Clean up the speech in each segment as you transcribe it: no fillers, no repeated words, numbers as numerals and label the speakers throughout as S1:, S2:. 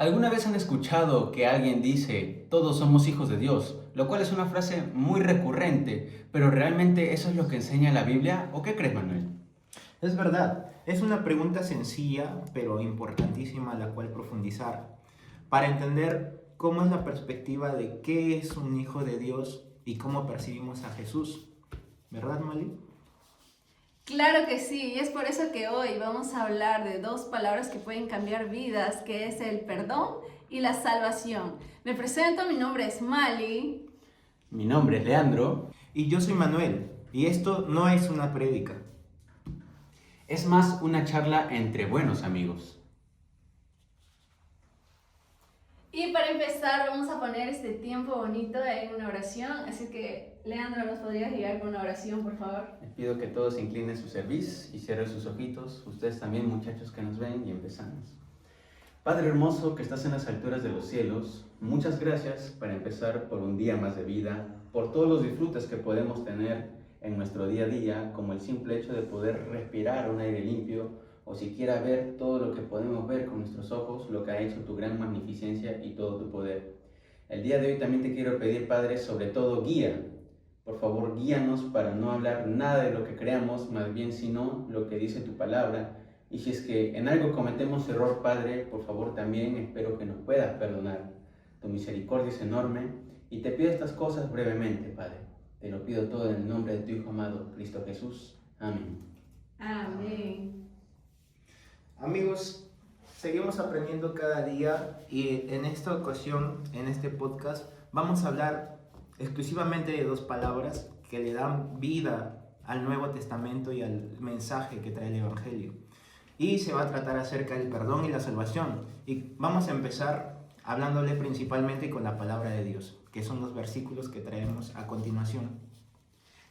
S1: ¿Alguna vez han escuchado que alguien dice, todos somos hijos de Dios? Lo cual es una frase muy recurrente, pero ¿realmente eso es lo que enseña la Biblia? ¿O qué crees, Manuel?
S2: Es verdad, es una pregunta sencilla pero importantísima a la cual profundizar para entender cómo es la perspectiva de qué es un hijo de Dios y cómo percibimos a Jesús. ¿Verdad, Mali?
S3: Claro que sí, y es por eso que hoy vamos a hablar de dos palabras que pueden cambiar vidas, que es el perdón y la salvación. Me presento, mi nombre es Mali.
S1: Mi nombre es Leandro.
S2: Y yo soy Manuel, y esto no es una prédica.
S1: Es más una charla entre buenos amigos.
S3: Y para empezar vamos a poner este tiempo bonito en una oración, así que Leandro, ¿nos podrías guiar con una oración, por favor?
S1: Les pido que todos inclinen su cerviz y cierren sus ojitos. Ustedes también, muchachos que nos ven, y empezamos. Padre hermoso que estás en las alturas de los cielos, muchas gracias para empezar por un día más de vida, por todos los disfrutes que podemos tener en nuestro día a día, como el simple hecho de poder respirar un aire limpio, o siquiera ver todo lo que podemos ver con nuestros ojos, lo que ha hecho tu gran magnificencia y todo tu poder. El día de hoy también te quiero pedir, Padre, sobre todo guía. Por favor, guíanos para no hablar nada de lo que creamos, más bien sino lo que dice tu palabra. Y si es que en algo cometemos error, Padre, por favor también espero que nos puedas perdonar. Tu misericordia es enorme y te pido estas cosas brevemente, Padre. Te lo pido todo en el nombre de tu Hijo amado, Cristo Jesús. Amén.
S3: Amén.
S2: Amigos, seguimos aprendiendo cada día y en esta ocasión, en este podcast, vamos a hablar exclusivamente de dos palabras que le dan vida al Nuevo Testamento y al mensaje que trae el Evangelio. Y se va a tratar acerca del perdón y la salvación. Y vamos a empezar hablándole principalmente con la palabra de Dios, que son los versículos que traemos a continuación.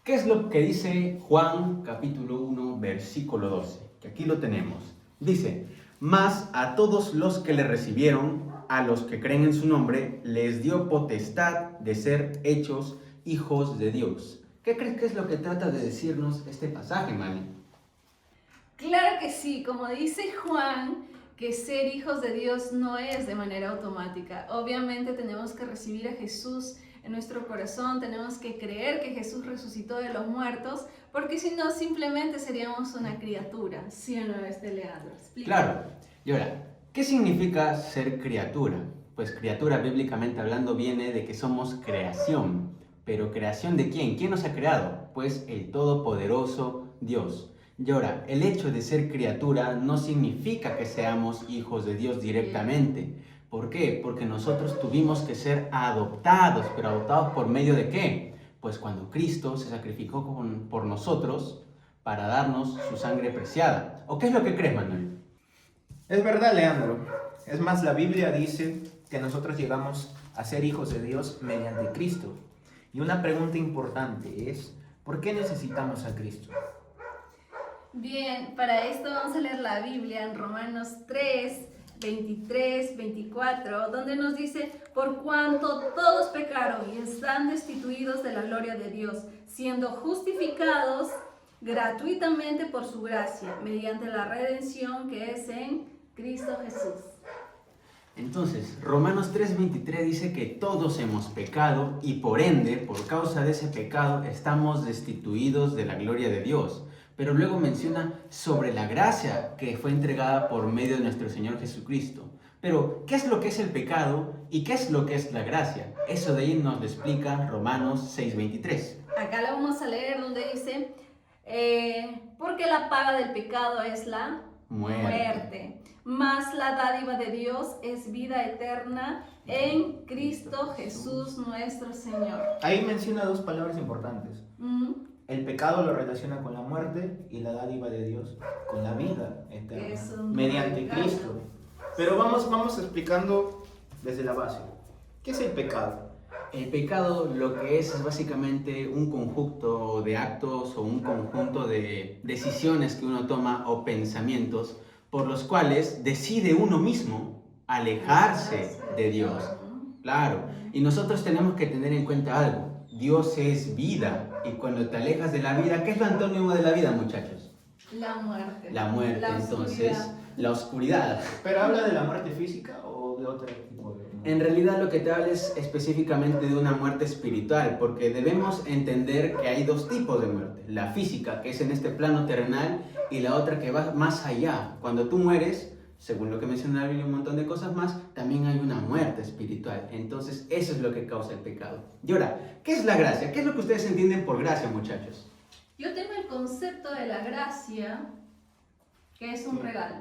S1: ¿Qué es lo que dice Juan capítulo 1, versículo 12? Que aquí lo tenemos. Dice, mas a todos los que le recibieron, a los que creen en su nombre, les dio potestad de ser hechos hijos de Dios. ¿Qué crees que es lo que trata de decirnos este pasaje, Mali?
S3: Claro que sí, como dice Juan, que ser hijos de Dios no es de manera automática. Obviamente tenemos que recibir a Jesús en nuestro corazón, tenemos que creer que Jesús resucitó de los muertos, porque si no, simplemente seríamos una criatura. ¿Sí o no, Leandro? Explica.
S1: Claro. Y ahora, ¿qué significa ser criatura? Pues criatura, bíblicamente hablando, viene de que somos creación. ¿Pero creación de quién? ¿Quién nos ha creado? Pues el todopoderoso Dios. Y ahora, el hecho de ser criatura no significa que seamos hijos de Dios directamente. ¿Por qué? Porque nosotros tuvimos que ser adoptados, pero adoptados ¿por medio de qué? Pues cuando Cristo se sacrificó por nosotros para darnos su sangre preciada. ¿O qué es lo que crees, Manuel?
S2: Es verdad, Leandro. Es más, la Biblia dice que nosotros llegamos a ser hijos de Dios mediante Cristo. Y una pregunta importante es, ¿por qué necesitamos a Cristo?
S3: Bien, para esto vamos a leer la Biblia en Romanos 3, 23, 24, donde nos dice, por cuanto todos pecaron y están destituidos de la gloria de Dios, siendo justificados gratuitamente por su gracia, mediante la redención que es en Cristo Jesús.
S1: Entonces, Romanos 3:23 dice que todos hemos pecado y por ende, por causa de ese pecado, estamos destituidos de la gloria de Dios. Pero luego menciona sobre la gracia que fue entregada por medio de nuestro Señor Jesucristo. Pero, ¿qué es lo que es el pecado y qué es lo que es la gracia? Eso de ahí nos lo explica Romanos 6:23.
S3: Acá la vamos a leer donde dice, porque la paga del pecado es la muerte, mas la dádiva de Dios es vida eterna en Cristo Jesús nuestro Señor.
S2: Ahí menciona dos palabras importantes. El pecado lo relaciona con la muerte y la dádiva de Dios con la vida eterna, mediante Cristo. Pero vamos explicando desde la base. ¿Qué es el pecado?
S1: El pecado lo que es básicamente un conjunto de actos o un conjunto de decisiones que uno toma o pensamientos por los cuales decide uno mismo alejarse de Dios. Claro, y nosotros tenemos que tener en cuenta algo. Dios es vida, y cuando te alejas de la vida, ¿qué es lo antónimo de la vida, muchachos?
S3: La muerte.
S1: La muerte,
S3: La
S1: entonces, la oscuridad.
S2: ¿Pero habla de la muerte física o de otro otro tipo de muerte?
S1: En realidad lo que te habla es específicamente de una muerte espiritual, porque debemos entender que hay dos tipos de muerte. La física, que es en este plano terrenal, y la otra que va más allá. Cuando tú mueres, según lo que menciona la Biblia y un montón de cosas más, también hay una muerte espiritual. Entonces eso es lo que causa el pecado. Y ahora, ¿qué es la gracia? ¿Qué es lo que ustedes entienden por gracia, muchachos?
S3: Yo tengo el concepto de la gracia, que es un regalo.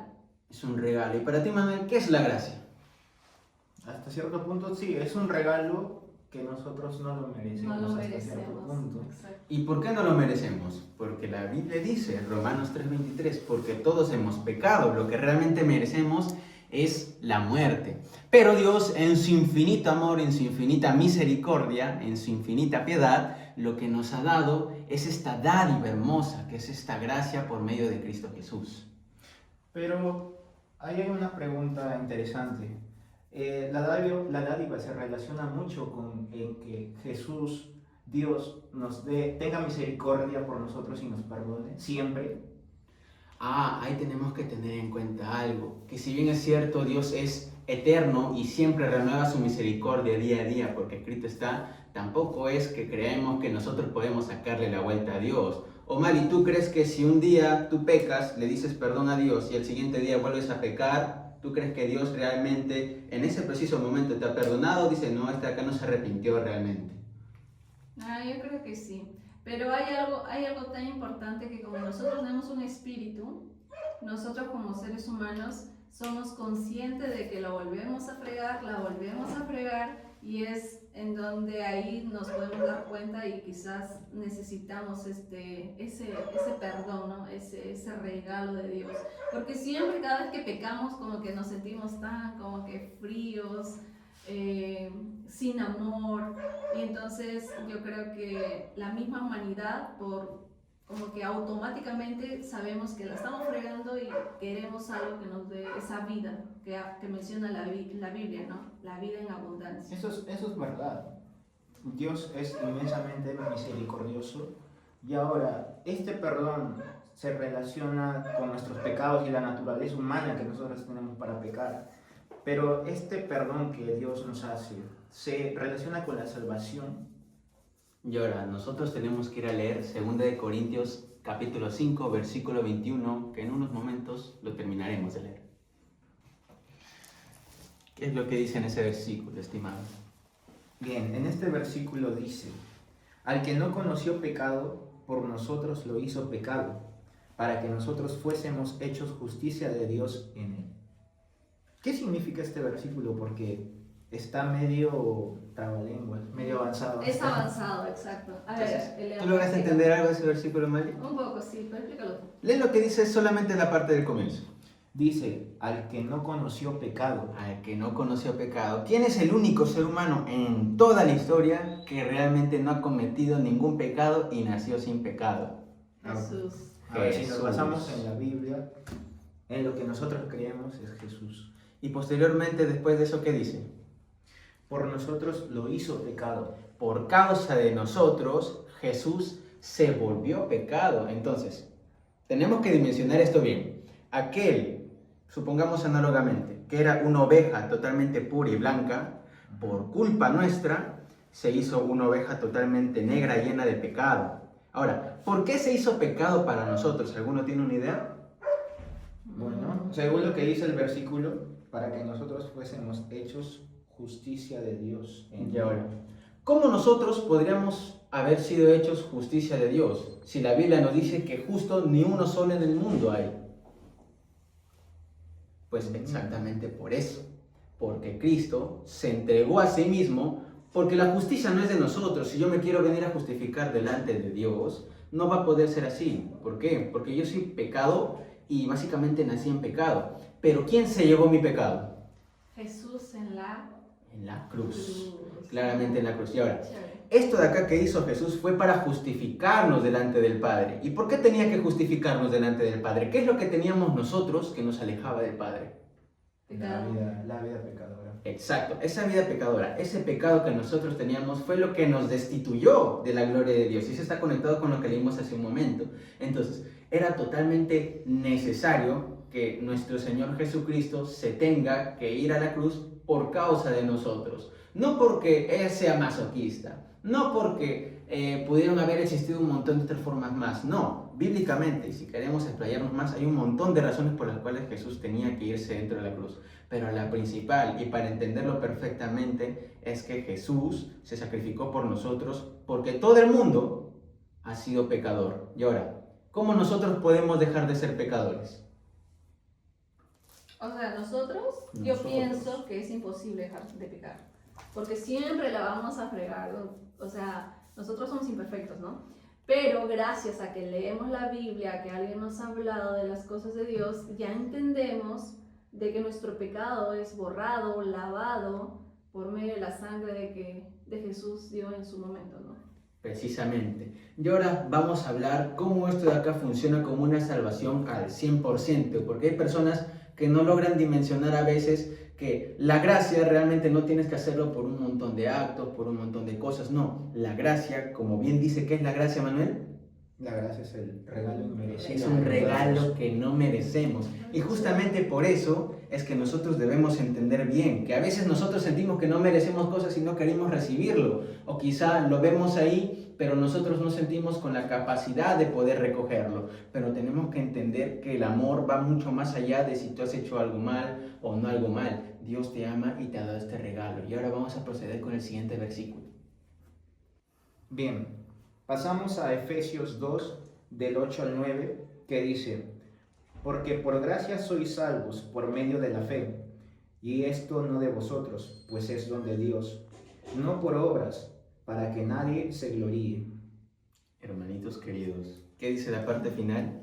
S1: Es un regalo. Y para ti, Manuel, ¿qué es la gracia?
S2: Hasta cierto punto sí, es un regalo que nosotros no lo merecemos.
S3: No lo
S2: hasta cierto
S3: merecemos.
S2: punto.
S3: Exacto.
S1: ¿Y por qué no lo merecemos? Porque la Biblia dice, Romanos 3:23, porque todos hemos pecado, lo que realmente merecemos es la muerte. Pero Dios, en su infinito amor, en su infinita misericordia, en su infinita piedad, lo que nos ha dado es esta dádiva hermosa, que es esta gracia por medio de Cristo Jesús.
S2: Pero ahí hay una pregunta interesante. La dádiva se relaciona mucho con el que Jesús, Dios, tenga misericordia por nosotros y nos perdone siempre.
S1: Ahí tenemos que tener en cuenta algo, que si bien es cierto, Dios es eterno y siempre renueva su misericordia día a día, porque escrito está, tampoco es que creemos que nosotros podemos sacarle la vuelta a Dios. Omar, ¿y tú crees que si un día tú pecas, le dices perdón a Dios y el siguiente día vuelves a pecar, tú crees que Dios realmente en ese preciso momento te ha perdonado? Dice, no, este acá no se arrepintió realmente.
S3: Yo creo que sí. Pero hay algo tan importante que como nosotros tenemos un espíritu, nosotros como seres humanos somos conscientes de que lo volvemos a fregar, la volvemos a fregar, y es en donde ahí nos podemos dar cuenta y quizás necesitamos ese perdón, ¿no? ese regalo de Dios. Porque siempre, cada vez que pecamos, como que nos sentimos tan como que fríos, sin amor, y entonces yo creo que la misma humanidad, como que automáticamente sabemos que la estamos fregando y queremos algo que nos dé esa vida que menciona la Biblia, ¿no? La vida en abundancia.
S2: Eso es verdad. Dios es inmensamente misericordioso, y ahora este perdón se relaciona con nuestros pecados y la naturaleza humana que nosotros tenemos para pecar. Pero este perdón que Dios nos hace se relaciona con la salvación.
S1: Y ahora, nosotros tenemos que ir a leer 2 de Corintios capítulo 5, versículo 21, que en unos momentos lo terminaremos de leer. ¿Qué es lo que dice en ese versículo, estimado?
S2: Bien, en este versículo dice: al que no conoció pecado, por nosotros lo hizo pecado, para que nosotros fuésemos hechos justicia de Dios en él. ¿Qué significa este versículo? Porque está medio trabalenguas, medio avanzado.
S3: Es avanzado, exacto. A ver,
S1: ¿Tú lograste entender algo de ese versículo, Mali?
S3: Un poco, sí, pero explícalo tú.
S1: Lee lo que dice solamente la parte del comienzo.
S2: Dice, al que no conoció pecado.
S1: Al que no conoció pecado. ¿Quién es el único ser humano en toda la historia que realmente no ha cometido ningún pecado y nació sin pecado?
S3: Jesús.
S2: A ver, si nos
S1: Jesús.
S2: basamos en la Biblia, en lo que nosotros creemos es Jesús.
S1: Y posteriormente, después de eso, ¿qué dice?
S2: Por nosotros lo hizo pecado.
S1: Por causa de nosotros, Jesús se volvió pecado. Entonces, tenemos que dimensionar esto bien. Aquel, supongamos análogamente, que era una oveja totalmente pura y blanca, por culpa nuestra, se hizo una oveja totalmente negra, llena de pecado. Ahora, ¿por qué se hizo pecado para nosotros? ¿Alguno tiene una idea?
S2: Bueno, según lo que dice el versículo, para que nosotros fuésemos hechos justicia de Dios en
S1: Y ahora, ¿cómo nosotros podríamos haber sido hechos justicia de Dios si la Biblia nos dice que justo ni uno solo en el mundo hay? Pues exactamente por eso, porque Cristo se entregó a sí mismo, porque la justicia no es de nosotros. Si yo me quiero venir a justificar delante de Dios, no va a poder ser así. ¿Por qué? Porque yo soy pecado y básicamente nací en pecado. Pero ¿quién se llevó mi pecado?
S3: Jesús en la
S1: cruz. Claramente en la cruz. Y ahora,
S3: Chévere.
S1: esto de acá que hizo Jesús fue para justificarnos delante del Padre. ¿Y por qué tenía que justificarnos delante del Padre? ¿Qué es lo que teníamos nosotros que nos alejaba del Padre?
S2: la vida pecadora.
S1: Exacto, esa vida pecadora, ese pecado que nosotros teníamos fue lo que nos destituyó de la gloria de Dios. Y eso está conectado con lo que leímos hace un momento. Entonces, era totalmente necesario que nuestro Señor Jesucristo se tenga que ir a la cruz por causa de nosotros. No porque Él sea masoquista, no porque pudieron haber existido un montón de otras formas más. No, bíblicamente, si queremos explayarnos más, hay un montón de razones por las cuales Jesús tenía que irse dentro de la cruz. Pero la principal, y para entenderlo perfectamente, es que Jesús se sacrificó por nosotros porque todo el mundo ha sido pecador. Y ahora, ¿cómo nosotros podemos dejar de ser pecadores?
S3: O sea, yo pienso que es imposible dejar de pecar, porque siempre la vamos a fregar, o sea, nosotros somos imperfectos, ¿no? Pero gracias a que leemos la Biblia, que alguien nos ha hablado de las cosas de Dios, ya entendemos de que nuestro pecado es borrado, lavado, por medio de la sangre de Jesús dio en su momento, ¿no?
S1: Precisamente. Y ahora vamos a hablar cómo esto de acá funciona como una salvación al 100%, porque hay personas que no logran dimensionar a veces que la gracia realmente no tienes que hacerlo por un montón de actos, por un montón de cosas, no. La gracia, como bien dice, ¿qué es la gracia, Manuel?
S2: La gracia es el regalo inmerecido.
S1: Es un regalo que no merecemos. Y justamente por eso es que nosotros debemos entender bien que a veces nosotros sentimos que no merecemos cosas y no queremos recibirlo. O quizá lo vemos ahí, pero nosotros no sentimos con la capacidad de poder recogerlo. Pero tenemos que entender que el amor va mucho más allá de si tú has hecho algo mal o no algo mal. Dios te ama y te ha dado este regalo. Y ahora vamos a proceder con el siguiente versículo.
S2: Bien, pasamos a Efesios 2, del 8 al 9, que dice: porque por gracia sois salvos por medio de la fe, y esto no de vosotros, pues es don de Dios, no por obras, para que nadie se gloríe.
S1: Hermanitos queridos, ¿qué dice la parte final?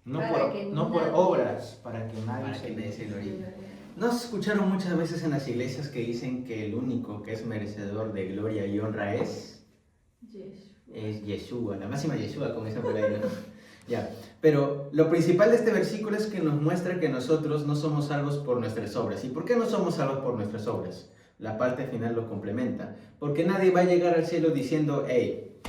S2: No
S3: Para
S2: por obras, para que nadie
S1: Para
S2: se
S1: que nadie se
S2: gloríe.
S1: gloríe. ¿Nos escucharon muchas veces en las iglesias que dicen que el único que es merecedor de gloria y honra es Yeshua, la máxima Yeshua, como dicen por ahí, ¿no? Ya, pero lo principal de este versículo es que nos muestra que nosotros no somos salvos por nuestras obras. ¿Y por qué no somos salvos por nuestras obras? La parte final lo complementa. Porque nadie va a llegar al cielo diciendo, hey,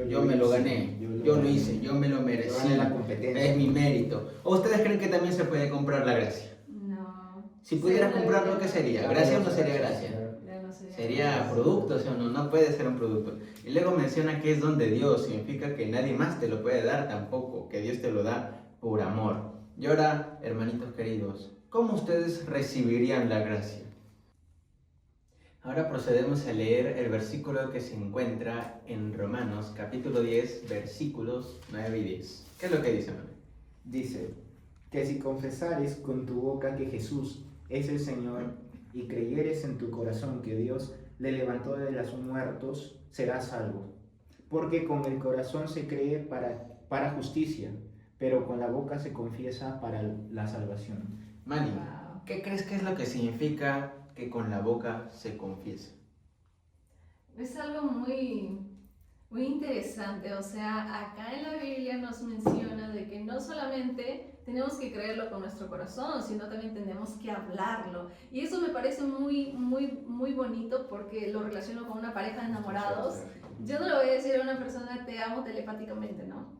S1: yo me lo gané, yo lo hice, yo me lo merecí,
S2: la competencia.
S1: es mi mérito. ¿O ustedes creen que también se puede comprar la gracia?
S3: No.
S1: Si pudiera comprarlo, ¿qué sería? ¿Gracia o no sería gracia?
S3: Ya no sé.
S1: Sería producto, ¿sí o no? No puede ser un producto. Y luego menciona que es don de Dios, significa que nadie más te lo puede dar tampoco, que Dios te lo da por amor. Y ahora, hermanitos queridos, ¿cómo ustedes recibirían la gracia? Ahora procedemos a leer el versículo que se encuentra en Romanos, capítulo 10, versículos 9 y 10. ¿Qué es lo que dice, Manuel?
S2: Dice que si confesares con tu boca que Jesús es el Señor y creyeres en tu corazón que Dios le levantó de los muertos, serás salvo. Porque con el corazón se cree para justicia, pero con la boca se confiesa para la salvación.
S1: Manny,
S3: Wow.
S1: ¿qué crees que es lo que significa que con la boca se confiesa?
S3: Es algo muy interesante, o sea, acá en la Biblia nos menciona de que no solamente tenemos que creerlo con nuestro corazón, sino también tenemos que hablarlo. Y eso me parece muy bonito porque lo relaciono con una pareja de enamorados. Yo no le voy a decir a una persona te amo telepáticamente, ¿no?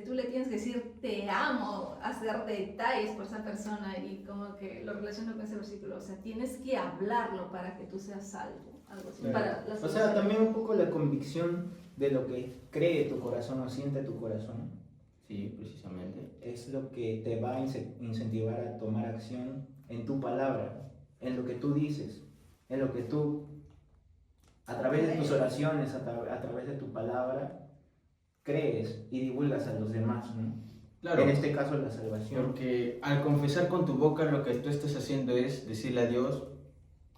S3: Tú le tienes que decir te amo, hacer detalles por esa persona y como que lo relaciono con ese versículo, o sea, tienes que hablarlo para que tú seas salvo, algo así.
S2: Claro.
S3: Para las
S2: O sea,
S3: personas.
S2: también un poco la convicción de lo que cree tu corazón o siente tu corazón
S1: Sí, precisamente.
S2: es lo que te va a incentivar a tomar acción en tu palabra, en lo que tú dices, en lo que tú, a través de tus oraciones, a través de tu palabra, crees y divulgas a los demás, ¿no?
S1: Claro.
S2: En este caso, la salvación.
S1: Porque al confesar con tu boca lo que tú estás haciendo es decirle a Dios,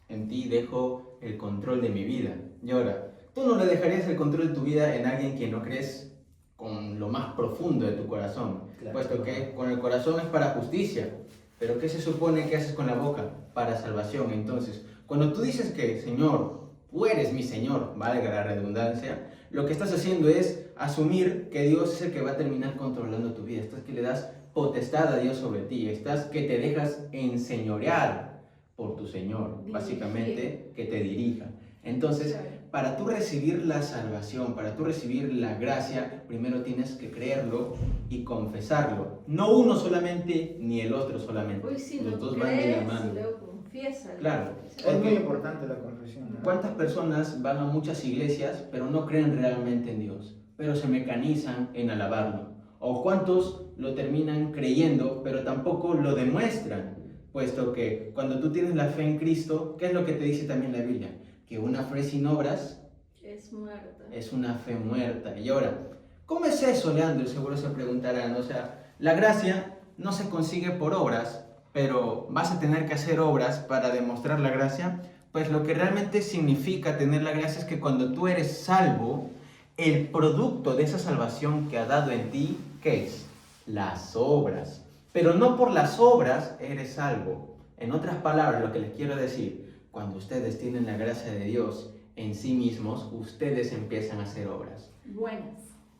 S1: en ti dejo el control de mi vida. Y ahora, tú no le dejarías el control de tu vida en alguien que no crees con lo más profundo de tu corazón,
S2: Claro.
S1: puesto que con el corazón es para justicia, pero ¿qué se supone que haces con la boca? Para salvación. Entonces, cuando tú dices que, Señor, tú eres mi Señor, valga la redundancia, lo que estás haciendo es asumir que Dios es el que va a terminar controlando tu vida. Estás que le das potestad a Dios sobre ti. Estás que te dejas enseñorear por tu Señor.
S3: Dirigir.
S1: Básicamente, que te dirija. Entonces, para tú recibir la salvación, para tú recibir la gracia, primero tienes que creerlo y confesarlo. No uno solamente, ni el otro solamente.
S3: Uy, sí,
S1: Los
S3: no
S1: dos van de la
S3: crees
S1: mano.
S3: y luego confiesa.
S1: Claro.
S2: Es muy importante la confesión, ¿no?
S1: ¿Cuántas personas van a muchas iglesias pero no creen realmente en Dios, pero se mecanizan en alabarlo? ¿O cuántos lo terminan creyendo pero tampoco lo demuestran? Puesto que cuando tú tienes la fe en Cristo, ¿qué es lo que te dice también la Biblia? Que una fe sin obras
S3: Es muerta.
S1: es una fe muerta. Y ahora, ¿cómo es eso, Leandro? Seguro se preguntarán. O sea, la gracia no se consigue por obras, pero vas a tener que hacer obras para demostrar la gracia. Pues lo que realmente significa tener la gracia es que cuando tú eres salvo, el producto de esa salvación que ha dado en ti, ¿qué es? Las obras. Pero no por las obras eres salvo. En otras palabras, lo que les quiero decir, cuando ustedes tienen la gracia de Dios en sí mismos, ustedes empiezan a hacer obras.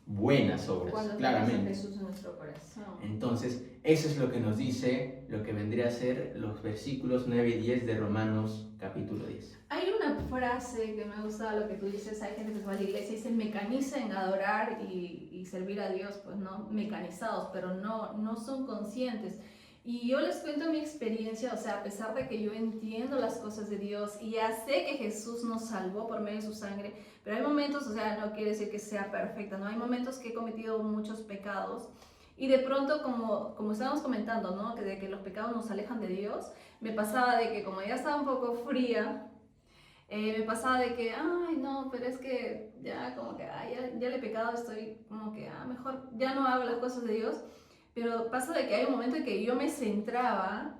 S1: Buenas obras,
S3: Cuando
S1: claramente.
S3: tenemos a Jesús en nuestro corazón.
S1: Entonces, eso es lo que nos dice, lo que vendría a ser los versículos 9 y 10 de Romanos capítulo 10.
S3: Hay una frase que me gusta lo que tú dices, hay gente que se va a la iglesia y se mecaniza en adorar y servir a Dios, pues no mecanizados, pero no son conscientes. Y yo les cuento mi experiencia, o sea, a pesar de que yo entiendo las cosas de Dios y ya sé que Jesús nos salvó por medio de su sangre, pero hay momentos, o sea, no quiere decir que sea perfecta, ¿no? Hay momentos que he cometido muchos pecados y de pronto, como estábamos comentando, ¿no? Que de que los pecados nos alejan de Dios, me pasaba de que como ya estaba un poco fría, me pasaba de que, ay, no, pero es que ya como que, ya le he pecado, estoy como que, mejor ya no hago las cosas de Dios. Pero pasa de que hay un momento en que yo me centraba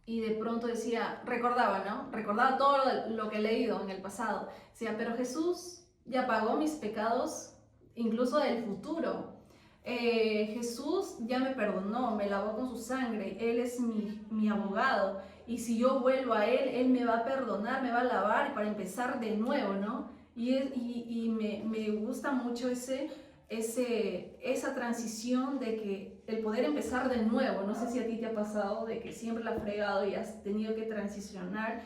S3: y de pronto decía, recordaba, ¿no? Recordaba todo lo que he leído en el pasado. Decía, pero Jesús ya pagó mis pecados, incluso del futuro. Jesús ya me perdonó, me lavó con su sangre, Él es mi abogado. Y si yo vuelvo a Él me va a perdonar, me va a lavar para empezar de nuevo, ¿no? Y me gusta mucho esa transición de que el poder empezar de nuevo. No sé si a ti te ha pasado de que siempre la has fregado y has tenido que transicionar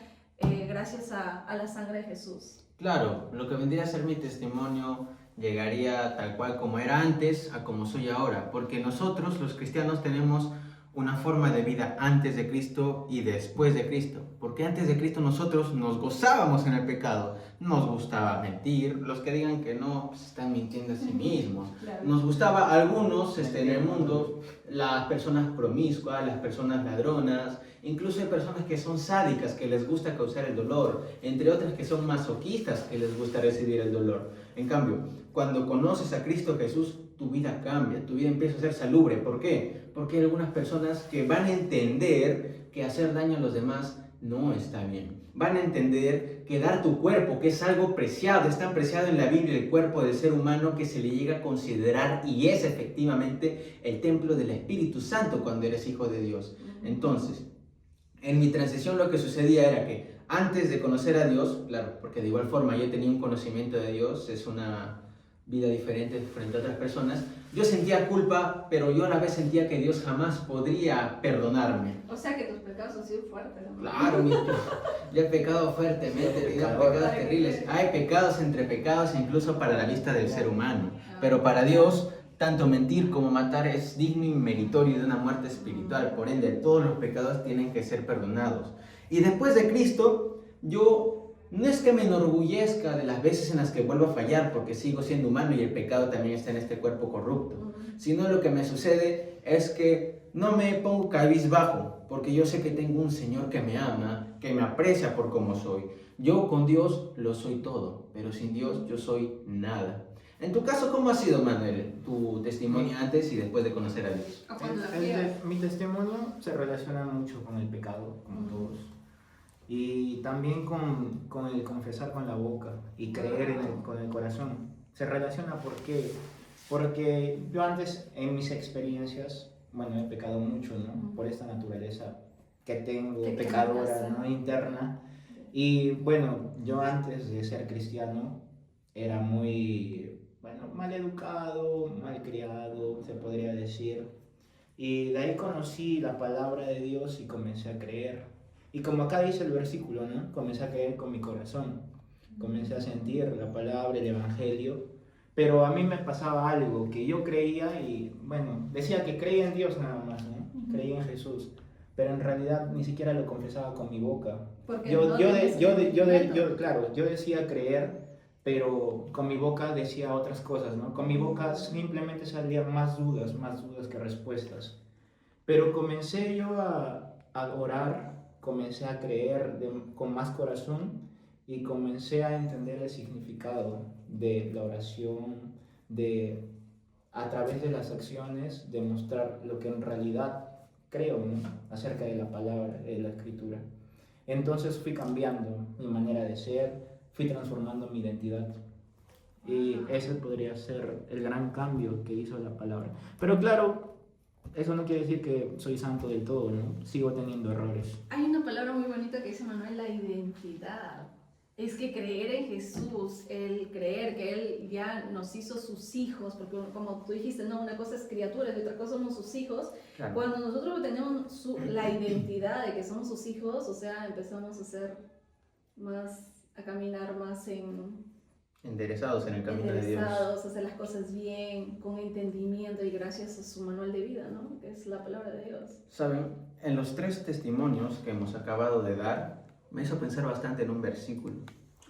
S3: gracias a la sangre de Jesús.
S1: Claro, lo que vendría a ser mi testimonio llegaría tal cual como era antes a como soy ahora, porque nosotros los cristianos tenemos una forma de vida antes de Cristo y después de Cristo, porque antes de Cristo nosotros nos gozábamos en el pecado, nos gustaba mentir, los que digan que no, pues están mintiendo a sí mismos,
S3: Claro.
S1: nos gustaba a algunos en el mundo, las personas promiscuas, las personas ladronas, incluso hay personas que son sádicas, que les gusta causar el dolor, entre otras que son masoquistas, que les gusta recibir el dolor. En cambio, cuando conoces a Cristo Jesús, tu vida cambia, tu vida empieza a ser salubre. ¿Por qué? Porque hay algunas personas que van a entender que hacer daño a los demás no está bien. Van a entender que dar tu cuerpo, que es algo preciado, es tan preciado en la Biblia el cuerpo del ser humano que se le llega a considerar y es efectivamente el templo del Espíritu Santo cuando eres hijo de Dios. Entonces, en mi transición lo que sucedía era que antes de conocer a Dios, claro, porque de igual forma yo tenía un conocimiento de Dios, es una vida diferente frente a otras personas, yo sentía culpa, pero yo a la vez sentía que Dios jamás podría perdonarme.
S3: O sea que tus pecados han sido fuertes, ¿no?
S1: Claro, yo he pecado fuertemente, he tenido pecados terribles. Hay pecados entre pecados, incluso para la vista del ser humano. Pero para Dios, tanto mentir como matar es digno y meritorio de una muerte espiritual. Por ende, todos los pecados tienen que ser perdonados. Y después de Cristo, yo no es que me enorgullezca de las veces en las que vuelvo a fallar, porque sigo siendo humano y el pecado también está en este cuerpo corrupto. Sino lo que me sucede es que no me pongo cabizbajo, porque yo sé que tengo un Señor que me ama, que me aprecia por como soy. Yo con Dios lo soy todo, pero sin Dios yo soy nada. En tu caso, ¿cómo ha sido, Manuel, tu testimonio antes y después de conocer a Dios?
S3: O cuando la frías.
S2: Mi testimonio se relaciona mucho con el pecado, como todos, y también con el confesar con la boca y creer con el corazón. Se relaciona porque yo antes, en mis experiencias, bueno, he pecado mucho, ¿no? Por esta naturaleza que tengo, pecadora, ¿no? Interna. Y bueno, yo antes de ser cristiano era muy, bueno, mal educado, mal criado, se podría decir. Y de ahí conocí la palabra de Dios y comencé a creer. Y como acá dice el versículo, ¿no? Comencé a creer con mi corazón. Comencé a sentir la palabra, el evangelio. Pero a mí me pasaba algo que yo creía y, bueno, decía que creía en Dios nada más, ¿no? Creía en Jesús. pero en realidad ni siquiera lo confesaba con mi boca.
S3: Porque
S2: Yo,
S3: no
S2: yo,
S3: tienes
S2: claro, yo decía creer, pero con mi boca decía otras cosas, ¿no? Con mi boca simplemente salían más dudas que respuestas. Pero comencé yo a orar, comencé a creer con más corazón y comencé a entender el significado de la oración, de a través de las acciones demostrar lo que en realidad creo, ¿no? Acerca de la palabra, de la escritura. Entonces fui cambiando mi manera de ser, fui transformando mi identidad. Y ese podría ser el gran cambio que hizo la palabra. Pero claro, eso no quiere decir que soy santo del todo, ¿no? Sigo teniendo errores.
S3: Hay una palabra muy bonita que dice Manuel, la identidad. Es que creer en Jesús, el creer que Él ya nos hizo sus hijos, porque como tú dijiste, no, una cosa es criaturas y otra cosa somos sus hijos.
S1: Claro.
S3: Cuando nosotros tenemos la identidad de que somos sus hijos, o sea, empezamos a ser más, a caminar más
S1: Enderezados en el camino de Dios.
S3: enderezados, a hacer las cosas bien, con entendimiento y gracias a su manual de vida, ¿no? Que es la palabra de Dios.
S1: Saben, en los 3 testimonios que hemos acabado de dar, me hizo pensar bastante en un versículo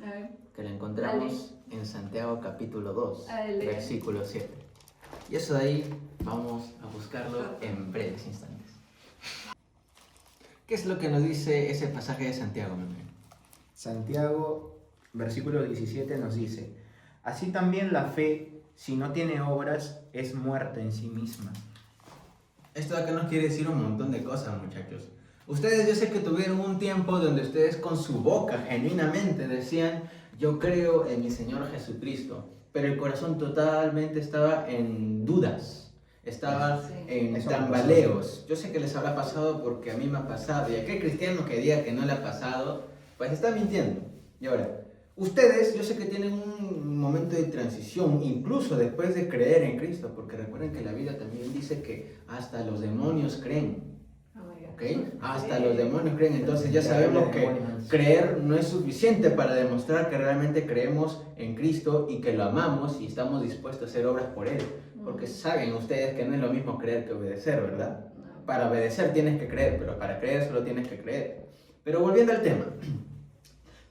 S3: A ver,
S1: que lo encontramos en Santiago capítulo 2,
S3: Dale.
S1: versículo 7. Y eso de ahí vamos a buscarlo en breves instantes. ¿Qué es lo que nos dice ese pasaje de Santiago, Manuel?
S2: Santiago, versículo 17 nos dice, así también la fe, si no tiene obras, es muerta en sí misma.
S1: Esto de acá nos quiere decir un montón de cosas, muchachos. Ustedes, yo sé que tuvieron un tiempo donde ustedes con su boca genuinamente decían, yo creo en mi Señor Jesucristo, pero el corazón totalmente estaba en dudas, estaba
S3: Sí.
S1: en
S2: Eso me
S1: tambaleos. Yo sé que les habrá pasado porque a mí me ha pasado, y aquel cristiano que diga que no le ha pasado, pues está mintiendo. Y ahora, ustedes, yo sé que tienen un momento de transición, incluso después de creer en Cristo, porque recuerden que la Biblia también dice que hasta los demonios creen.
S3: oh my God.
S1: ¿Ok? Hasta
S3: Sí.
S1: los demonios creen, entonces ya sabemos que creer no es suficiente para demostrar que realmente creemos en Cristo y que lo amamos y estamos dispuestos a hacer obras por Él. Porque saben ustedes que no es lo mismo creer que obedecer, ¿verdad?
S3: No.
S1: Para obedecer tienes que creer, pero para creer solo tienes que creer. Pero volviendo al tema,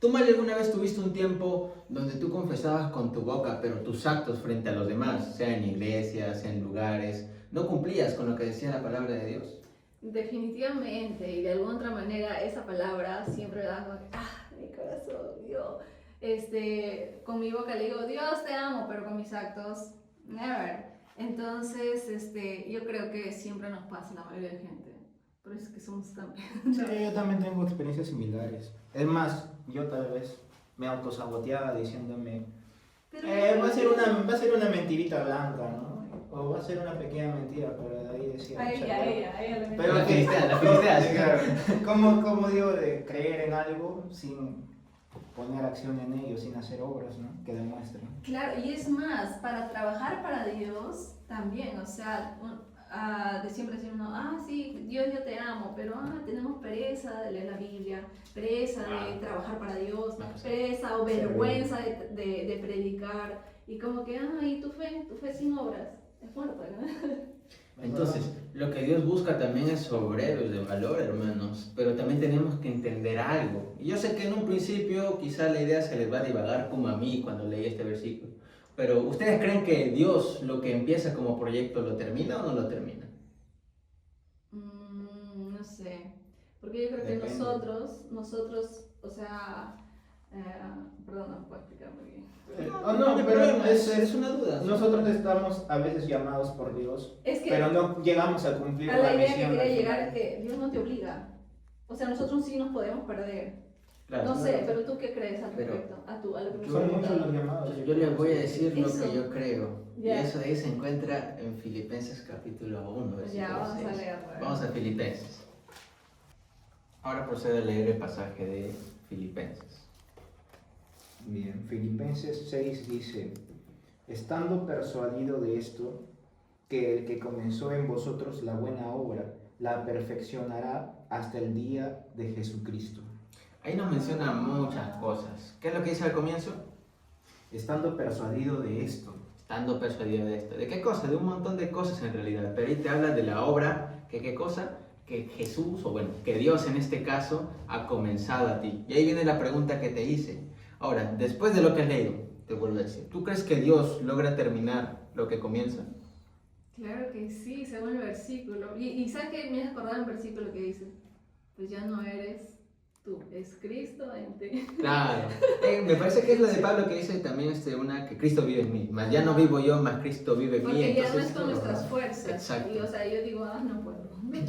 S1: ¿tú, Mali, alguna vez tuviste un tiempo donde tú confesabas con tu boca, pero tus actos frente a los demás, sea en iglesias, sea en lugares, no cumplías con lo que decía la palabra de Dios?
S3: Definitivamente, y de alguna otra manera esa palabra siempre me da como que, mi corazón, Dios, con mi boca le digo, Dios te amo, pero con mis actos, never. Entonces, yo creo que siempre nos pasa a la mayoría de gente, por eso es que somos tan...
S2: Sí, yo también tengo experiencias similares. Es más, yo tal vez me autosaboteaba diciéndome,
S3: Pero
S2: va a ser una mentirita blanca, ¿no? O va a ser una pequeña mentira, pero de ahí decía...
S3: A ella le
S2: Pero
S1: La
S2: que-
S1: filisteas, sí.
S2: Claro. ¿Cómo digo de creer en algo sin poner acción en ello, sin hacer obras, ¿no? Que demuestren?
S3: Claro, y es más, para trabajar para Dios también, o sea, de siempre decir uno, sí, Dios yo te amo, pero tenemos pereza de leer la Biblia, pereza de trabajar para Dios, pereza o vergüenza de predicar, y como que, y tu fe sin obras, es muerta, ¿no?
S1: Entonces, lo que Dios busca también es obreros de valor, hermanos, pero también tenemos que entender algo. Y yo sé que en un principio quizá la idea se les va a divagar como a mí cuando leí este versículo, pero ¿ustedes creen que Dios lo que empieza como proyecto lo termina o no lo termina?
S3: No sé, porque yo creo que
S2: Depende.
S3: nosotros, o sea, perdón, no puedo explicar muy bien.
S2: No, pero
S1: es una duda.
S2: nosotros estamos a veces llamados por Dios,
S3: Es que
S2: pero no llegamos a cumplir
S3: a la idea que
S2: misión.
S3: quería
S2: al
S3: llegar
S2: final.
S3: es que Dios no te obliga. O sea, nosotros sí nos podemos perder.
S1: Claro,
S3: No sé, pero tú qué crees al
S1: Pero
S3: respecto, a lo que me
S2: Son
S3: has
S2: muchos los
S3: preguntado.
S2: llamados.
S1: yo les voy a decir lo
S3: Eso.
S1: que yo creo.
S3: Ya.
S1: Y eso ahí se encuentra en Filipenses capítulo 1, versículo
S3: Ya, vamos
S1: 6.
S3: a leerlo.
S1: Vamos a Filipenses. Ahora procedo a leer el pasaje de Filipenses.
S2: Bien, Filipenses 6 dice, estando persuadido de esto, que el que comenzó en vosotros la buena obra, la perfeccionará hasta el día de Jesucristo.
S1: Ahí nos menciona muchas cosas. ¿Qué es lo que dice al comienzo?
S2: Estando persuadido de esto.
S1: Estando persuadido de esto. ¿De qué cosa? De un montón de cosas en realidad. Pero ahí te habla de la obra, que qué cosa? que Jesús, o bueno, que Dios en este caso, ha comenzado a ti. Y ahí viene la pregunta que te hice. Ahora, después de lo que has leído, te vuelvo a decir, ¿tú crees que Dios logra terminar lo que comienza?
S3: Claro que sí, según el versículo. Y ¿sabes qué? Me has acordado un versículo que dice, pues ya no eres tú, es Cristo en ti.
S1: Claro. Me parece que es lo de Pablo que dice también una que Cristo vive en mí. Más ya no vivo yo, más Cristo vive en mí.
S3: Porque ya no
S1: Entonces,
S3: es con nuestras fuerzas.
S1: Exacto.
S3: Y o sea, yo digo, no puedo, me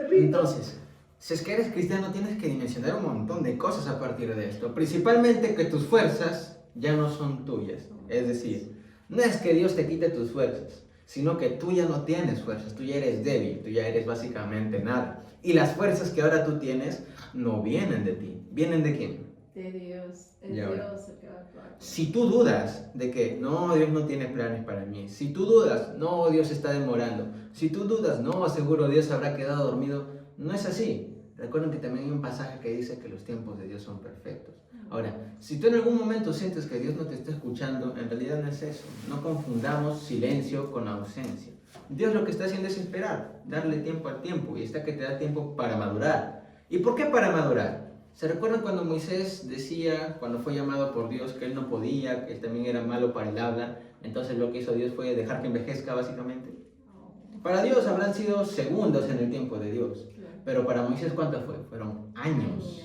S3: rindo.
S1: Entonces, si es que eres cristiano, tienes que dimensionar un montón de cosas a partir de esto. Principalmente que tus fuerzas ya no son tuyas. Es decir, no es que Dios te quite tus fuerzas, sino que tú ya no tienes fuerzas, tú ya eres débil, tú ya eres básicamente nada. Y las fuerzas que ahora tú tienes no vienen de ti. ¿Vienen de quién?
S3: De Dios, es
S1: Y ahora,
S3: Dios el que va a actuar.
S1: si tú dudas de que no, Dios no tiene planes para mí, si tú dudas, no, Dios está demorando, si tú dudas, no, seguro Dios habrá quedado dormido, no es así. Recuerden que también hay un pasaje que dice que los tiempos de Dios son perfectos. Ahora, si tú en algún momento sientes que Dios no te está escuchando, en realidad no es eso. No confundamos silencio con ausencia. Dios lo que está haciendo es esperar, darle tiempo al tiempo, y está que te da tiempo para madurar. ¿Y por qué para madurar? ¿Se recuerdan cuando Moisés decía, cuando fue llamado por Dios, que él no podía, que él también era malo para el habla? Entonces lo que hizo Dios fue dejar que envejezca básicamente. Para Dios habrán sido segundos en el tiempo de Dios, pero para Moisés ¿cuánto fue? Fueron años.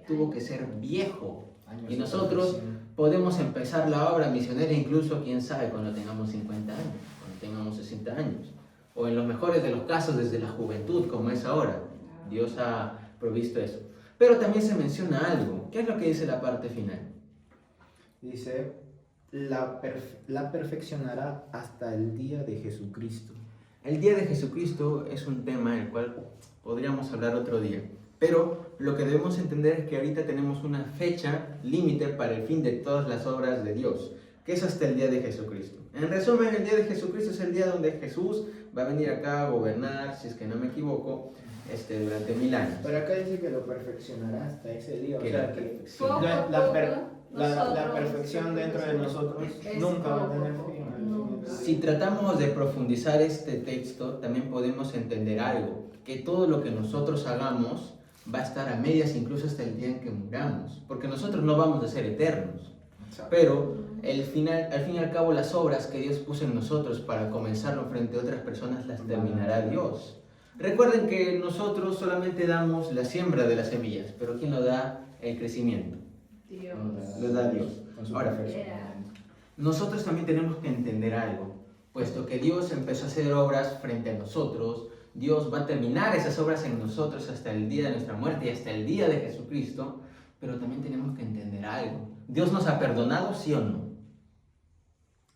S1: Tuvo que ser viejo. Y nosotros podemos empezar la obra misionera incluso, quién sabe, cuando tengamos 50 años, cuando tengamos 60 años, o en los mejores de los casos desde la juventud, como es ahora. Dios ha provisto eso. Pero también se menciona algo. ¿Qué es lo que dice la parte final?
S2: Dice, la perfeccionará hasta el día de Jesucristo.
S1: El día de Jesucristo es un tema del cual podríamos hablar otro día. Pero lo que debemos entender es que ahorita tenemos una fecha límite para el fin de todas las obras de Dios, que es hasta el día de Jesucristo. En resumen, el día de Jesucristo es el día donde Jesús va a venir acá a gobernar, si es que no me equivoco, durante 1000 años.
S2: Pero acá dice que lo perfeccionará hasta ese día. O sea que
S1: Sí.
S2: la perfección dentro de nosotros nunca va a tener fin.
S1: Si tratamos de profundizar este texto, también podemos entender algo, que todo lo que nosotros hagamos va a estar a medias incluso hasta el día en que muramos, porque nosotros no vamos a ser eternos. Pero al fin y al cabo las obras que Dios puso en nosotros para comenzarlo frente a otras personas las terminará Dios. Recuerden que nosotros solamente damos la siembra de las semillas, pero ¿quién lo da? El crecimiento.
S3: Dios.
S1: Lo da Dios. Ahora, nosotros también tenemos que entender algo, puesto que Dios empezó a hacer obras frente a nosotros, Dios va a terminar esas obras en nosotros hasta el día de nuestra muerte y hasta el día de Jesucristo, pero también tenemos que entender algo. ¿Dios nos ha perdonado, sí o no?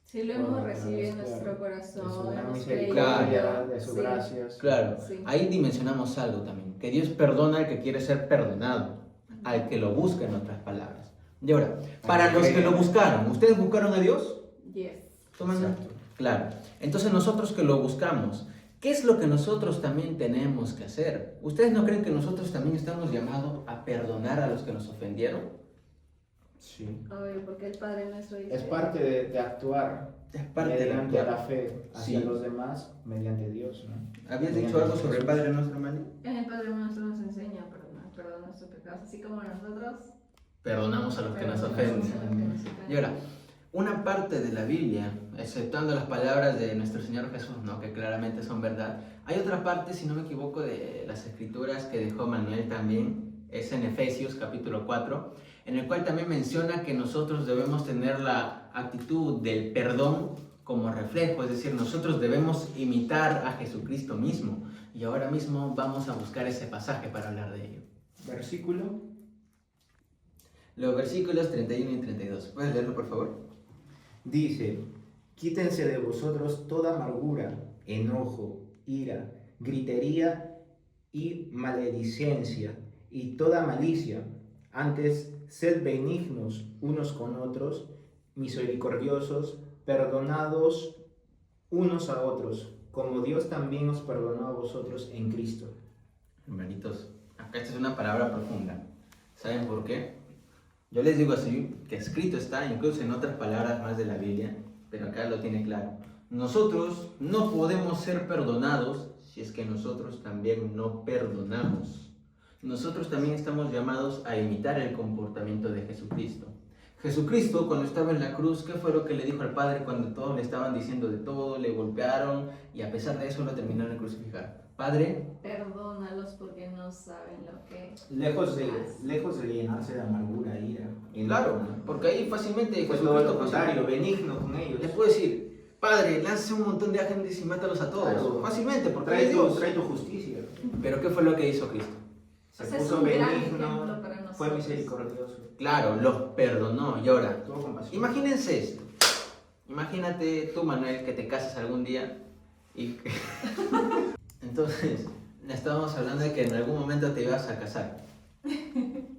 S3: Sí, lo hemos recibido en nuestro corazón, hemos creído.
S2: Misericordia, de sus
S3: Sí.
S2: gracias.
S1: Claro,
S3: Sí.
S1: ahí dimensionamos algo también, que Dios perdona al que quiere ser perdonado, al que lo busca, en otras palabras. Y ahora, para los que lo buscaron, ¿ustedes buscaron a Dios?
S3: Yes.
S1: ¿Toman nota?
S2: Exacto.
S1: Claro. Entonces nosotros que lo buscamos, ¿qué es lo que nosotros también tenemos que hacer? ¿Ustedes no creen que nosotros también estamos llamados a perdonar a los que nos ofendieron?
S2: Sí.
S3: Obvio, porque el Padre nuestro dice.
S2: Es parte de actuar
S1: Es parte de
S2: mediante
S1: actuar.
S2: la fe hacia
S1: Sí.
S2: los demás, mediante Dios, ¿no?
S1: ¿Habías dicho algo sobre el Padre nuestro, Mali?
S3: En el Padre nuestro nos enseña a perdonar, perdona nuestros pecados, así como nosotros
S1: Perdonamos a los que nos
S3: perdonamos
S1: ofenden.
S3: a los que nos ofenden.
S1: Y ahora, una parte de la Biblia, exceptuando las palabras de nuestro Señor Jesús, ¿no? Que claramente son verdad, hay otra parte, si no me equivoco, de las escrituras que dejó Manuel también, es en Efesios capítulo 4, en el cual también menciona que nosotros debemos tener la actitud del perdón como reflejo, es decir, nosotros debemos imitar a Jesucristo mismo. Y ahora mismo vamos a buscar ese pasaje para hablar de ello.
S2: Versículo.
S1: Los versículos 31 y 32. ¿Puedes leerlo, por favor?
S2: Dice, quítense de vosotros toda amargura, enojo, ira, gritería y maledicencia y toda malicia. Antes, sed benignos unos con otros, misericordiosos, perdonados unos a otros, como Dios también os perdonó a vosotros en Cristo.
S1: Hermanitos, acá esta es una palabra profunda. ¿Saben por qué? Yo les digo así, que escrito está, incluso en otras palabras más de la Biblia, pero acá lo tiene claro. Nosotros no podemos ser perdonados si es que nosotros también no perdonamos. Nosotros también estamos llamados a imitar el comportamiento de Jesucristo. Jesucristo, cuando estaba en la cruz, ¿qué fue lo que le dijo al Padre cuando todos le estaban diciendo de todo, le golpearon y a pesar de eso lo terminaron de crucificar? Padre,
S3: Perdónalos porque no saben lo que
S2: Lejos
S3: hacen.
S2: de llenarse de amargura, ira.
S1: claro, porque ahí fácilmente
S2: Pues todo lo
S1: Jesucristo
S2: contrario, benigno con ellos.
S1: le puede decir, Padre, lance un montón de agentes y mátalos a todos.
S2: Claro.
S1: Fácilmente, porque es Dios.
S2: Trae tu justicia.
S1: Pero ¿qué fue lo que hizo Cristo?
S2: Se
S3: O sea, es
S2: puso
S3: un gran
S2: benigno,
S3: ejemplo para nosotros.
S2: fue misericordioso.
S1: Claro, los perdonó. Y ahora,
S2: Tuvo compasión.
S1: imagínense esto. Imagínate tú, Manuel, que te casas algún día y... Entonces, estábamos hablando de que en algún momento te ibas a casar.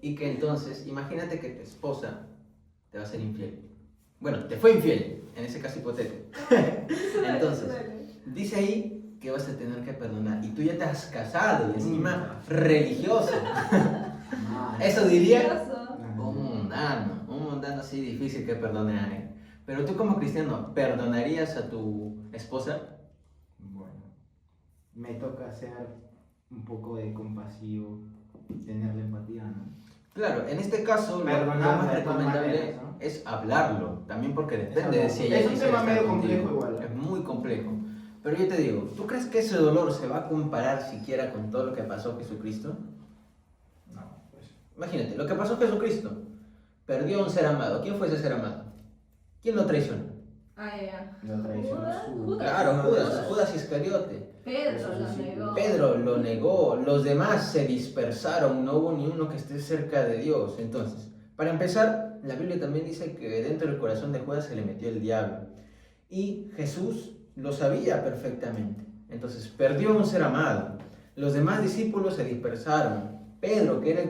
S1: Y que entonces, imagínate que tu esposa te va a ser infiel. Bueno, te fue infiel, en ese caso hipotético. Entonces, dice ahí que vas a tener que perdonar. Y tú ya te has casado y encima religioso. Eso diría un mundano así difícil que perdone a él. Pero tú como cristiano, ¿perdonarías a tu esposa?
S2: Bueno, me toca ser un poco de compasivo, tenerle empatía, ¿no?
S1: Claro, en este caso lo
S2: Perdonar
S1: más
S2: de todas
S1: recomendable
S2: maneras, ¿no?
S1: es hablarlo, también porque depende de si ella
S2: Es un
S1: quisiera
S2: tema
S1: estar
S2: medio
S1: contigo.
S2: complejo igual.
S1: Es muy complejo. Pero yo te digo, ¿tú crees que ese dolor se va a comparar siquiera con todo lo que pasó Jesucristo?
S2: No, pues.
S1: Imagínate, lo que pasó Jesucristo. Perdió a un ser amado. ¿Quién fue ese ser amado? ¿Quién lo traicionó?
S3: Ah, ya.
S2: La traicionó su.
S3: Judas.
S1: Claro, Judas Iscariote.
S3: Pedro lo negó.
S1: Pedro lo negó, los demás se dispersaron, no hubo ni uno que esté cerca de Dios. Entonces, para empezar, la Biblia también dice que dentro del corazón de Judas se le metió el diablo. Y Jesús lo sabía perfectamente. Entonces, perdió a un ser amado. Los demás discípulos se dispersaron. Pedro, que era el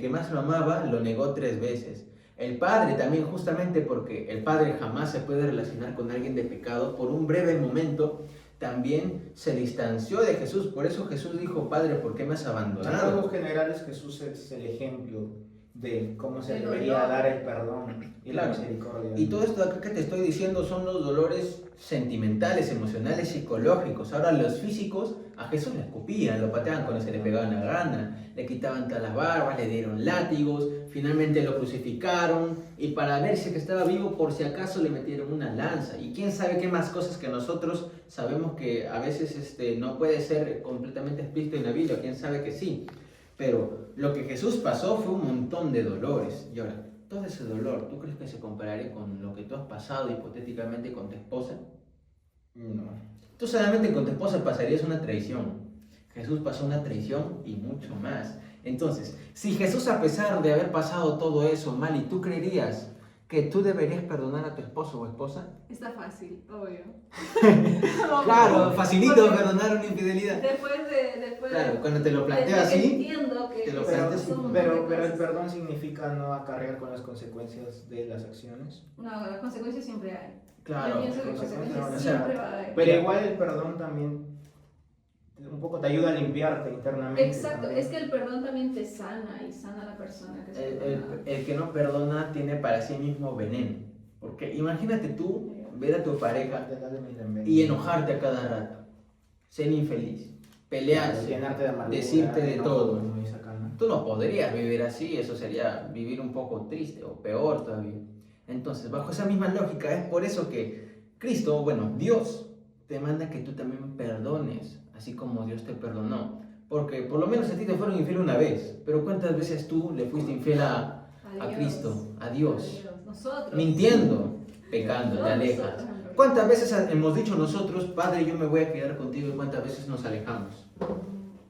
S1: que más lo amaba, lo negó 3 veces. El Padre también, justamente porque el Padre jamás se puede relacionar con alguien de pecado, por un breve momento también se distanció de Jesús. Por eso Jesús dijo, Padre, ¿por qué me has
S2: En
S1: abandonado?
S2: rasgos generales, Jesús es el ejemplo de cómo se
S3: El
S2: debería
S3: dolor.
S2: dar el perdón y la
S1: Claro.
S2: misericordia.
S1: Y todo esto acá que te estoy diciendo son los dolores sentimentales, emocionales, psicológicos. Ahora los físicos, a Jesús le escupían, lo pateaban cuando se le pegaban la gana, le quitaban todas las barbas, le dieron látigos, finalmente lo crucificaron y para ver si que estaba vivo, por si acaso le metieron una lanza. Y quién sabe qué más cosas que nosotros sabemos que a veces no puede ser completamente explícito en la Biblia, quién sabe que sí. Pero lo que Jesús pasó fue un montón de dolores. Y ahora, todo ese dolor, ¿tú crees que se compararía con lo que tú has pasado hipotéticamente con tu esposa?
S2: No.
S1: Tú solamente con tu esposa pasarías una traición. Jesús pasó una traición y mucho más. Entonces, si Jesús, a pesar de haber pasado todo eso mal, y tú creerías que tú deberías perdonar a tu esposo o esposa,
S3: Está fácil, obvio.
S1: claro, facilito
S3: Porque
S1: perdonar una infidelidad.
S3: Después
S1: Claro, cuando te lo
S3: de
S1: planteo
S3: que
S1: así,
S3: entiendo que
S1: te lo
S3: son
S1: planteas
S3: un montón
S2: Pero
S3: de
S2: el
S3: cosas.
S2: perdón significa no acarrear con las consecuencias de las acciones.
S3: No, las consecuencias siempre hay.
S1: claro,
S3: Yo pienso que
S2: consecuencias
S3: consecuencias
S1: o sea,
S3: siempre va a haber.
S2: Pero igual el perdón también un poco te ayuda a limpiarte internamente.
S3: Exacto,
S2: también.
S3: es que el perdón también te sana y sana a la persona que se perdona.
S1: el que no perdona tiene para sí mismo veneno. Porque imagínate tú ver a tu pareja y enojarte a cada rato, ser infeliz, pelearse,
S2: llenarte de amargura,
S1: decirte de
S2: enojo,
S1: todo.
S2: como dice acá, ¿no?
S1: Tú no podrías vivir así, eso sería vivir un poco triste o peor todavía. Entonces, bajo esa misma lógica, es por eso que Cristo, bueno, Dios te manda que tú también perdones, así como Dios te perdonó. Porque por lo menos a ti te fueron infiel una vez, pero ¿cuántas veces tú le fuiste infiel a
S3: Dios.
S1: Cristo, a Dios?
S3: Nosotros.
S1: Mintiendo, pecando, te
S3: Nosotros,
S1: alejas.
S3: nosotros.
S1: ¿Cuántas veces hemos dicho nosotros, Padre, yo me voy a quedar contigo, y cuántas veces nos alejamos?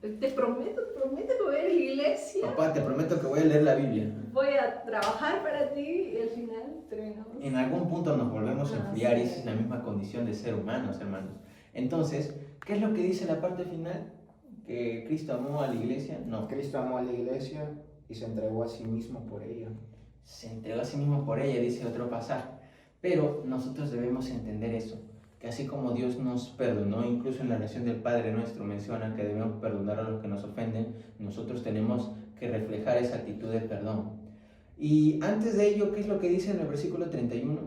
S3: Te prometo que voy a ir a la iglesia,
S1: Papá, te prometo que voy a leer la Biblia.
S3: voy a trabajar para ti y al final terminamos.
S1: En algún punto nos volvemos a enfriar y
S3: sí.
S1: esa es la misma condición de ser humanos, hermanos. Entonces, ¿qué es lo que dice la parte final? ¿Que Cristo amó a la iglesia? No,
S2: Cristo amó a la iglesia y se entregó a sí mismo por ella.
S1: se entregó a sí mismo por ella, dice otro pasaje. Pero nosotros debemos entender eso, que así como Dios nos perdonó, incluso en la oración del Padre Nuestro menciona que debemos perdonar a los que nos ofenden, nosotros tenemos que reflejar esa actitud de perdón. Y antes de ello, ¿qué es lo que dice en el versículo 31?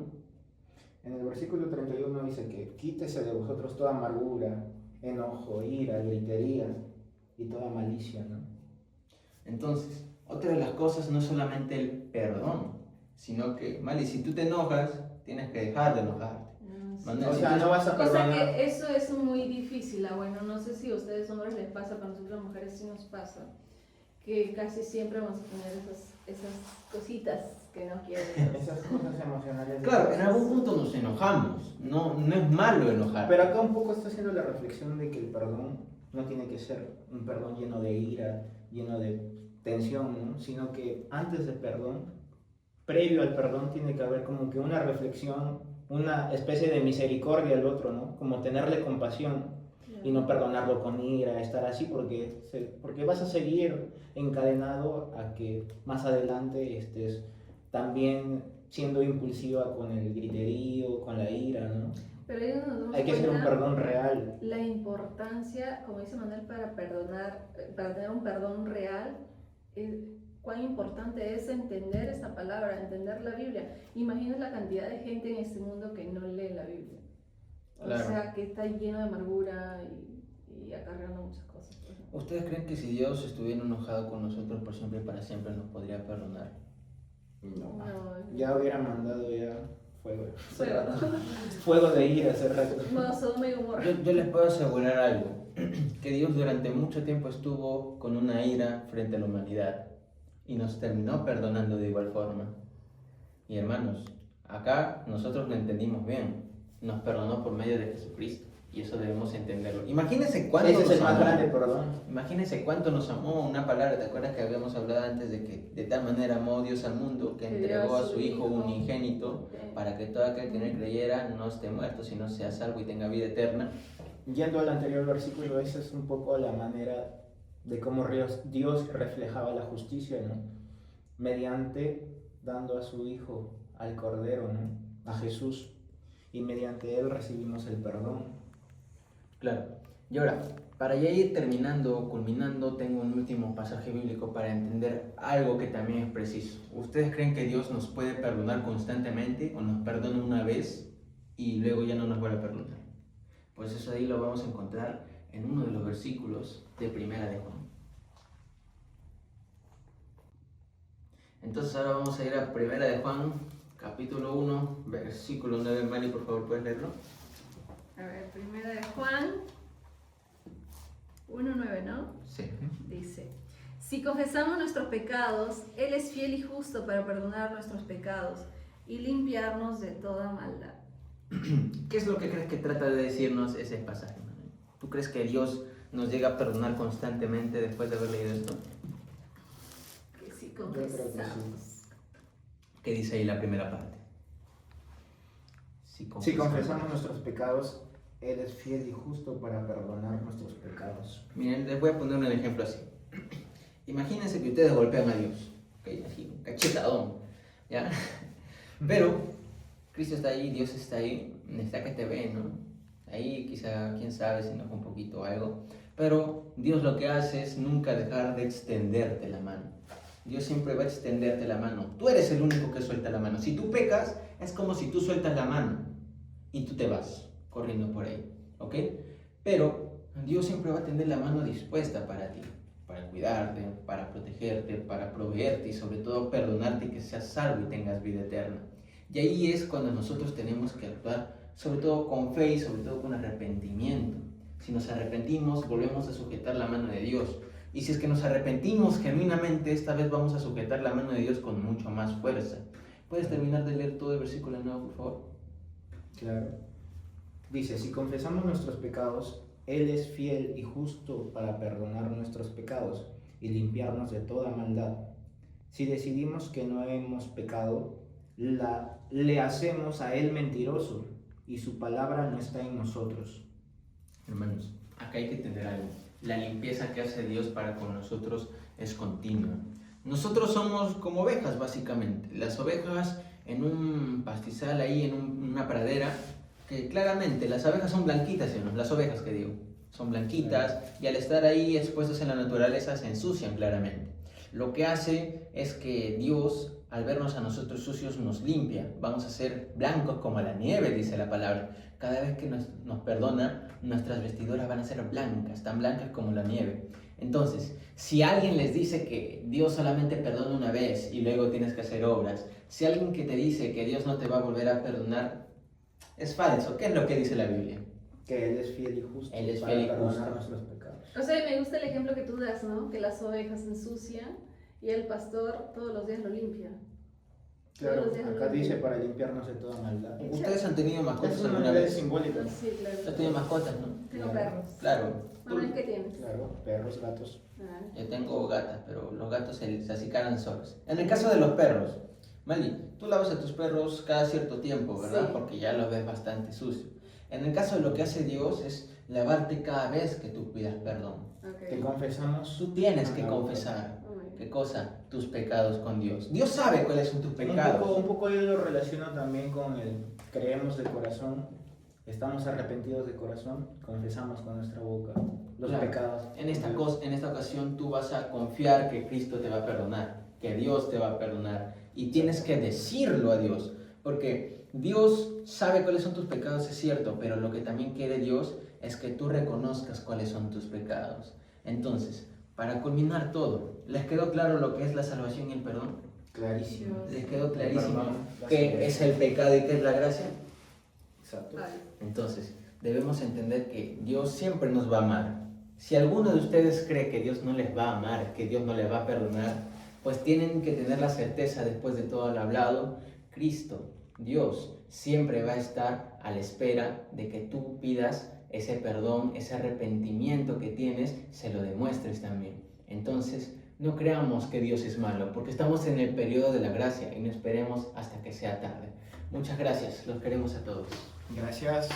S2: En el versículo 31 dice que quítese de vosotros toda amargura, enojo, ira, gritería y toda malicia, ¿no?
S1: Entonces, otra de las cosas no es solamente el perdón, sino que, Mali, si tú te enojas, tienes que dejar de enojarte. Manuel,
S2: O
S1: si
S2: sea,
S1: tú-
S2: no vas a
S3: Cosa
S2: perdonar.
S3: que eso es muy difícil, bueno, no sé si a ustedes hombres les pasa, pero a nosotros mujeres sí nos pasa, que casi siempre vamos a tener esas cositas que no quieren.
S2: Esas cosas emocionales.
S1: Claro, en algún punto nos enojamos, no es malo enojar.
S2: Pero acá un poco está haciendo la reflexión de que el perdón no tiene que ser un perdón lleno de ira, lleno de tensión, ¿no? Sino que antes del perdón, previo al perdón, tiene que haber como que una reflexión, una especie de misericordia al otro, ¿no? Como tenerle compasión y no perdonarlo con ira, estar así, porque vas a seguir encadenado a que más adelante estés también siendo impulsiva con el griterío, con la ira, ¿no?
S3: Pero ahí nos damos
S2: Hay que hacer un
S3: cuenta
S2: perdón real.
S3: la importancia, como dice Manuel, para perdonar, para tener un perdón real, cuán importante es entender esta palabra, entender la Biblia. Imagina la cantidad de gente en este mundo que no lee la Biblia. O
S1: Claro.
S3: sea, que está lleno de amargura y acarreando muchas cosas. por ejemplo.
S1: ¿Ustedes creen que si Dios estuviera enojado con nosotros por siempre y para siempre nos podría perdonar?
S2: No.
S3: No,
S2: Ya hubiera mandado ya fuego. hace
S3: Fuego.
S2: rato. Fuego de ira hace rato.
S3: no, Sodoma y Gomorra.
S1: Yo les puedo asegurar algo, que Dios durante mucho tiempo estuvo con una ira frente a la humanidad y nos terminó perdonando de igual forma. Y hermanos, acá nosotros lo entendimos bien, nos perdonó por medio de Jesucristo y eso debemos entenderlo. Imagínense cuánto
S2: Ese es
S1: nos
S2: el más
S1: amó.
S2: grande perdón.
S1: Imagínense cuánto nos amó, una palabra, ¿te acuerdas que habíamos hablado antes de que de tal manera amó Dios al mundo que
S3: Que
S1: entregó
S3: dio
S1: a su Hijo unigénito
S3: Sí.
S1: para que todo aquel que en él creyera no esté muerto, sino sea salvo y tenga vida eterna?
S2: Yendo al anterior versículo, esa es un poco la manera de cómo Dios reflejaba la justicia, ¿no? Mediante dando a su Hijo, al Cordero, ¿no? A Jesús. Y mediante Él recibimos el perdón.
S1: Claro. Y ahora, para ya ir terminando, culminando, tengo un último pasaje bíblico para entender algo que también es preciso. ¿Ustedes creen que Dios nos puede perdonar constantemente o nos perdona una vez y luego ya no nos vuelve a perdonar? Pues eso ahí lo vamos a encontrar en uno de los versículos de Primera de Juan. Entonces ahora vamos a ir a Primera de Juan, capítulo 1, versículo 9. Mari, por favor, ¿puedes leerlo?
S3: A ver, primera de Juan 1:9, ¿no?
S1: Sí.
S3: Dice, si confesamos nuestros pecados, Él es fiel y justo para perdonar nuestros pecados y limpiarnos de toda maldad.
S1: ¿Qué es lo que crees que trata de decirnos ese pasaje, Manuel? ¿Tú crees que Dios nos llega a perdonar constantemente después de haber leído esto?
S3: Que si
S2: creo que sí.
S3: confesamos.
S1: ¿Qué dice ahí la primera parte? Si
S2: Si confesamos nuestros pecados, Él es fiel y justo para perdonar nuestros pecados.
S1: Miren, les voy a poner un ejemplo así. Imagínense que ustedes golpean a Dios, ¿ok? Así, un cachetadón, ¿ya? Pero Cristo está ahí, Dios está ahí, necesita que te ve, ¿no? Ahí quizá, quién sabe, se enoja un poquito o algo. Pero Dios lo que hace es nunca dejar de extenderte la mano. Dios siempre va a extenderte la mano. Tú eres el único que suelta la mano. Si tú pecas, es como si tú sueltas la mano y tú te vas corriendo por ahí, ¿ok? Pero Dios siempre va a tener la mano dispuesta para ti, para cuidarte, para protegerte, para proveerte y sobre todo perdonarte y que seas salvo y tengas vida eterna. Y ahí es cuando nosotros tenemos que actuar, sobre todo con fe y sobre todo con arrepentimiento. Si nos arrepentimos, volvemos a sujetar la mano de Dios. Y si es que nos arrepentimos genuinamente, esta vez vamos a sujetar la mano de Dios con mucho más fuerza. ¿Puedes terminar de leer todo el versículo de nuevo, por favor?
S2: Claro. Dice, si confesamos nuestros pecados, Él es fiel y justo para perdonar nuestros pecados y limpiarnos de toda maldad. Si decidimos que no hemos pecado, le hacemos a Él mentiroso y su palabra no está en nosotros.
S1: Hermanos, acá hay que entender algo. La limpieza que hace Dios para con nosotros es continua. Nosotros somos como ovejas, básicamente. Las ovejas en un pastizal ahí, en una pradera, que claramente las abejas son blanquitas, ¿sí o no? Las ovejas que digo, son blanquitas y al estar ahí expuestas en la naturaleza se ensucian claramente. Lo que hace es que Dios al vernos a nosotros sucios nos limpia. Vamos a ser blancos como la nieve, dice la palabra. Cada vez que nos perdona, nuestras vestiduras van a ser blancas, tan blancas como la nieve. Entonces, si alguien les dice que Dios solamente perdona una vez y luego tienes que hacer obras, si alguien que te dice que Dios no te va a volver a perdonar, es falso. ¿Qué es lo que dice la Biblia?
S2: Que Él es fiel y justo
S1: Él es
S2: para
S1: fiel y
S2: perdonar
S1: justo.
S2: nuestros pecados.
S3: O sea, me gusta el ejemplo que tú das, ¿no? Que las ovejas se ensucian y el pastor todos los días lo limpia.
S2: Claro,
S3: Todos los días
S2: acá
S3: lo
S2: dice
S3: limpia.
S2: para limpiarnos de toda maldad.
S1: ¿Ustedes han tenido mascotas
S2: Es una
S1: alguna
S2: manera
S1: vez?
S2: simbólica.
S3: Sí, claro.
S1: ¿Has tenido mascotas, no?
S3: Tengo perros.
S1: Claro.
S3: Manuel, ¿qué tienes?
S2: Claro, perros, gatos.
S3: Ah,
S1: Yo tengo gatas, pero los gatos se acicalan solos. En el caso de los perros, Mali, tú lavas a tus perros cada cierto tiempo, ¿verdad?
S3: Sí.
S1: Porque ya los ves bastante sucios. En el caso de lo que hace Dios es lavarte cada vez que tú pidas perdón.
S2: Te
S3: ok.
S2: confesamos.
S1: Tú tienes que
S2: Ah,
S1: confesar,
S3: Oh my God.
S1: ¿qué cosa? Tus pecados con Dios. Dios sabe cuáles son tus pecados.
S2: Un poco yo lo relaciono también con el creemos de corazón, estamos arrepentidos de corazón, confesamos con nuestra boca los
S1: Claro.
S2: pecados.
S1: En esta ocasión tú vas a confiar que Cristo te va a perdonar, que Dios te va a perdonar. Y tienes que decirlo a Dios, porque Dios sabe cuáles son tus pecados, es cierto, pero lo que también quiere Dios es que tú reconozcas cuáles son tus pecados. Entonces, para culminar todo, ¿les quedó claro lo que es la salvación y el perdón?
S2: Clarísimo.
S1: ¿Les quedó clarísimo
S2: Perdón,
S1: qué
S2: gracias.
S1: es el pecado y qué es la gracia?
S2: Exacto.
S3: Vale.
S1: Entonces, debemos entender que Dios siempre nos va a amar. Si alguno de ustedes cree que Dios no les va a amar, que Dios no les va a perdonar, pues tienen que tener la certeza, después de todo lo hablado, Cristo, Dios, siempre va a estar a la espera de que tú pidas ese perdón, ese arrepentimiento que tienes, se lo demuestres también. Entonces, no creamos que Dios es malo, porque estamos en el periodo de la gracia y no esperemos hasta que sea tarde. Muchas gracias, los queremos a todos.
S2: Gracias.